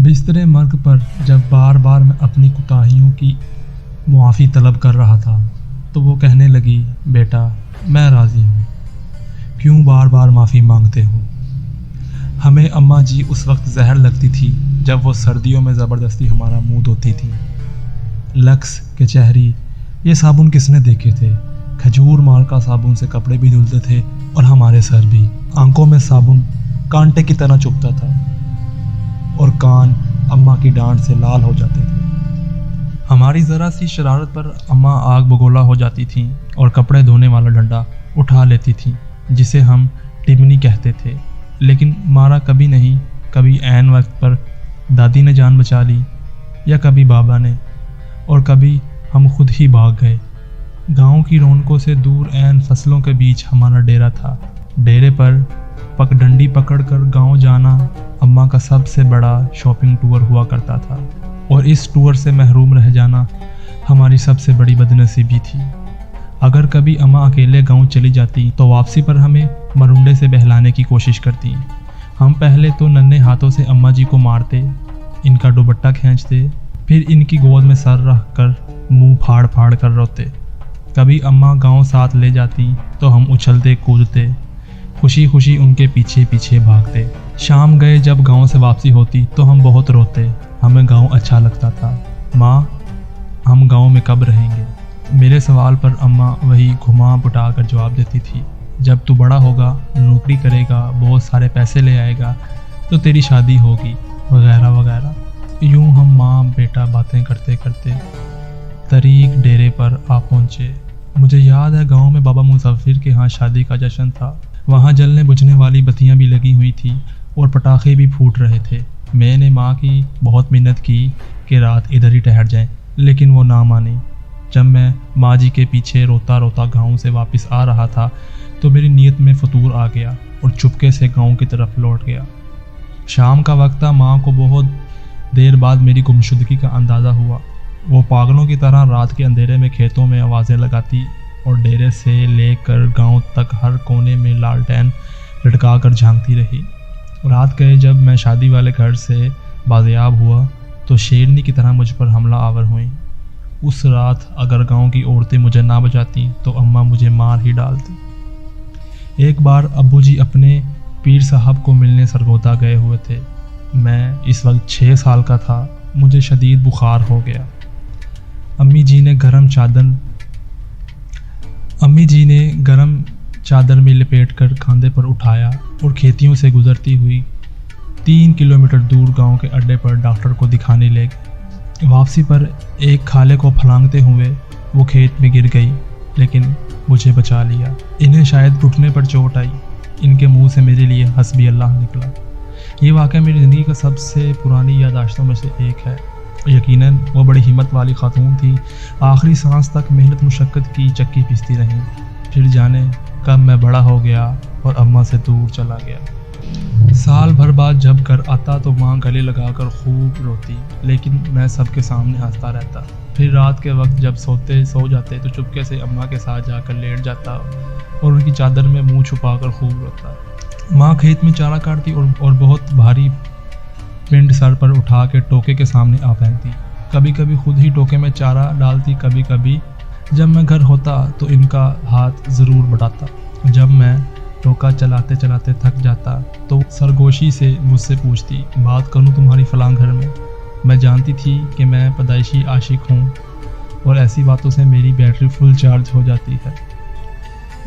बिस्तरे मर्ग पर जब बार बार मैं अपनी कोताहियों की मुआफ़ी तलब कर रहा था तो वो कहने लगी, बेटा मैं राज़ी हूँ, क्यों बार बार माफ़ी मांगते हो। हमें अम्मा जी उस वक्त जहर लगती थी जब वो सर्दियों में ज़बरदस्ती हमारा मुंह धोती थी। लक्स, कचहरी, ये साबुन किसने देखे थे। खजूर मार का साबुन से कपड़े भी धुलते थे और हमारे सर भी। आंखों में साबुन कांटे की तरह चुभता था और कान अम्मा की डांट से लाल हो जाते थे। हमारी ज़रा सी शरारत पर अम्मा आग बगोला हो जाती थीं और कपड़े धोने वाला डंडा उठा लेती थीं, जिसे हम टिमनी कहते थे। लेकिन मारा कभी नहीं, कभी ऐन वक्त पर दादी ने जान बचा ली या कभी बाबा ने, और कभी हम खुद ही भाग गए। गांव की रौनकों से दूर ऐन फसलों के बीच हमारा डेरा था। डेरे पर पगडंडी पकड़कर गांव जाना अम्मा का सबसे बड़ा शॉपिंग टूर हुआ करता था, और इस टूर से महरूम रह जाना हमारी सबसे बड़ी बदनसीबी थी। अगर कभी अम्मा अकेले गांव चली जाती तो वापसी पर हमें मरुंडे से बहलाने की कोशिश करती। हम पहले तो नन्हे हाथों से अम्मा जी को मारते, इनका दुपट्टा खींचते, फिर इनकी गोद में सर रख कर मुँह फाड़ फाड़ कर रोते। कभी अम्मा गांव साथ ले जाती तो हम उछलते कूदते, खुशी खुशी उनके पीछे पीछे भागते। शाम गए जब गांव से वापसी होती तो हम बहुत रोते, हमें गांव अच्छा लगता था। माँ, हम गांव में कब रहेंगे। मेरे सवाल पर अम्मा वही घुमा पुटा कर जवाब देती थी, जब तू बड़ा होगा, नौकरी करेगा, बहुत सारे पैसे ले आएगा तो तेरी शादी होगी, वगैरह वगैरह। यूं हम माँ बेटा बातें करते करते तरीक डेरे पर आ पहुँचे। मुझे याद है गांव में बाबा मुसफ़िर के यहाँ शादी का जश्न था। वहाँ जलने बुझने वाली बत्तियाँ भी लगी हुई थी और पटाखे भी फूट रहे थे। मैंने माँ की बहुत मिन्नत की कि रात इधर ही ठहर जाएं, लेकिन वो ना मानी। जब मैं माँ जी के पीछे रोता रोता गांव से वापस आ रहा था तो मेरी नीयत में फतूर आ गया और चुपके से गांव की तरफ लौट गया। शाम का वक्त था। माँ को बहुत देर बाद मेरी गुमशुदगी का अंदाज़ा हुआ। वो पागलों की तरह रात के अंधेरे में खेतों में आवाज़ें लगाती और डेरे से लेकर गांव तक हर कोने में लालटेन लटका कर झांकती रही। रात गए जब मैं शादी वाले घर से बाजियाब हुआ तो शेरनी की तरह मुझ पर हमला आवर हुई। उस रात अगर गांव की औरतें मुझे ना बचाती तो अम्मा मुझे मार ही डालती। एक बार अब्बू जी अपने पीर साहब को मिलने सरगोदा गए हुए थे। मैं इस वक्त 6 साल का था। मुझे शदीद बुखार हो गया। अम्मी जी ने गरम चादर में लपेट कर खांधे पर उठाया और खेतियों से गुजरती हुई 3 किलोमीटर दूर गांव के अड्डे पर डॉक्टर को दिखाने ले गए। वापसी पर एक खाले को फलांगते हुए वो खेत में गिर गई, लेकिन मुझे बचा लिया। इन्हें शायद घुटने पर चोट आई। इनके मुंह से मेरे लिए हस्बी अल्लाह निकला। ये वाक़या मेरी ज़िंदगी का सबसे पुरानी याददाश्तों में से एक है। यकीनन वो बड़ी हिम्मत वाली खातून थी। आखिरी सांस तक मेहनत मुशक्क़त की चक्की पीसती रहीं। फिर जाने कब मैं बड़ा हो गया और अम्मा से दूर चला गया। साल भर बाद जब घर आता तो माँ गले लगाकर खूब रोती, लेकिन मैं सबके सामने हंसता रहता। फिर रात के वक्त जब सो जाते तो चुपके से अम्मा के साथ जाकर लेट जाता और उनकी चादर में मुंह छुपाकर खूब रोता। माँ खेत में चारा काटती और बहुत भारी पिंड सर पर उठा के टोके के सामने आ फेंकती। कभी कभी खुद ही टोके में चारा डालती। कभी कभी जब मैं घर होता तो इनका हाथ ज़रूर बढ़ाता। जब मैं टोका चलाते चलाते थक जाता तो सरगोशी से मुझसे पूछती, बात करूं तुम्हारी फलां घर में। मैं जानती थी कि मैं पैदाइशी आशिक हूं और ऐसी बातों से मेरी बैटरी फुल चार्ज हो जाती है।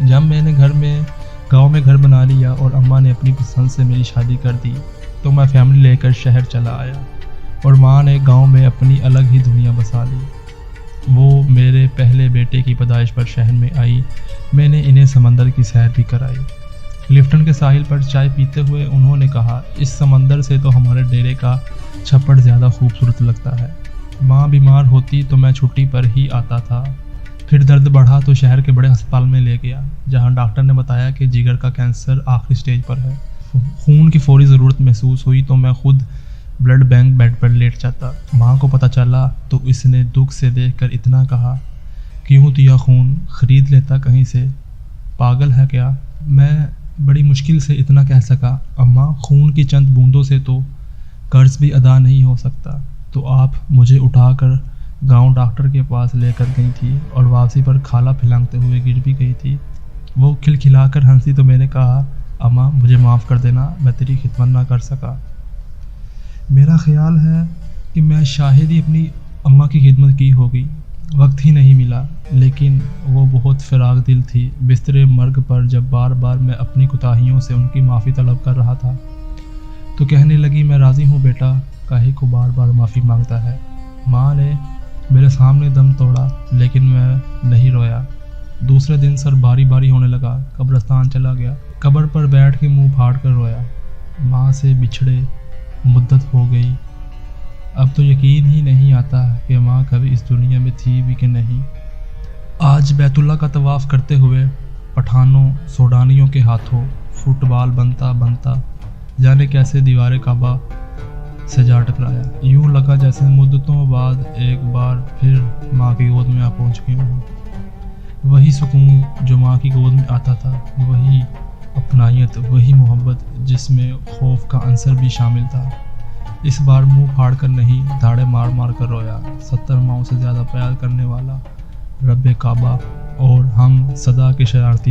जब मैंने गांव में घर बना लिया और अम्मा ने अपनी पसंद से मेरी शादी कर दी तो मैं फैमिली लेकर शहर चला आया और माँ ने गांव में अपनी अलग ही दुनिया बसा ली। वो मेरे पहले बेटे की पैदाइश पर शहर में आई। मैंने इन्हें समंदर की सैर भी कराई। लिफ्टन के साहिल पर चाय पीते हुए उन्होंने कहा, इस समंदर से तो हमारे डेरे का छप्पड़ ज़्यादा खूबसूरत लगता है। माँ बीमार होती तो मैं छुट्टी पर ही आता था। फिर दर्द बढ़ा तो शहर के बड़े अस्पताल में ले गया, जहाँ डॉक्टर ने बताया कि जिगर का कैंसर आखिरी स्टेज पर है। खून की फौरी ज़रूरत महसूस हुई तो मैं खुद ब्लड बैंक बेड पर लेट जाता। माँ को पता चला तो इसने दुख से देखकर इतना कहा, क्यों दिया खून, ख़रीद लेता कहीं से, पागल है क्या। मैं बड़ी मुश्किल से इतना कह सका, अम्मा खून की चंद बूंदों से तो قرض بھی ادا نہیں ہو سکتا، تو آپ مجھے اٹھا کر گاؤں ڈاکٹر کے پاس لے کر گئی تھی اور واپسی پر کھالا پھلانگتے ہوئے گر بھی گئی تھی۔ وہ کھلکھلا کر ہنسی تو میں نے کہا، اماں مجھے معاف کر دینا، میں تیری خدمت نہ کر سکا۔ میرا خیال ہے کہ میں شاید ہی اپنی اماں کی خدمت کی ہوگی، وقت ہی نہیں ملا، لیکن وہ بہت فراغ دل تھی۔ بستر مرگ پر جب بار بار میں اپنی کوتاہیوں سے ان کی معافی طلب کر رہا تھا تو کہنے لگی، میں راضی ہوں بیٹا، کاہے کو بار بار معافی مانگتا ہے۔ ماں نے میرے سامنے دم توڑا، لیکن میں نہیں رویا۔ دوسرے دن سر باری باری ہونے لگا، قبرستان چلا گیا، قبر پر بیٹھ کے منہ پھاڑ کر رویا۔ ماں سے بچھڑے مدت ہو گئی، اب تو یقین ہی نہیں آتا کہ ماں کبھی اس دنیا میں تھی بھی کہ نہیں۔ آج بیت اللہ کا طواف کرتے ہوئے پٹھانوں سوڈانیوں کے ہاتھوں فٹ بال بنتا جانے کیسے دیوار کعبہ سے جا ٹکرایا۔ یوں لگا جیسے مدتوں بعد ایک بار پھر ماں کی گود میں آ پہنچ گیا ہوں۔ وہی سکون جو ماں کی گود میں آتا تھا، وہی اپنائیت، وہی محبت جس میں خوف کا عنصر بھی شامل تھا۔ اس بار منہ پھاڑ کر نہیں، دھاڑے مار مار کر رویا۔ 70 ماؤں سے زیادہ پیار کرنے والا رب کعبہ اور ہم صدا کے شرارتی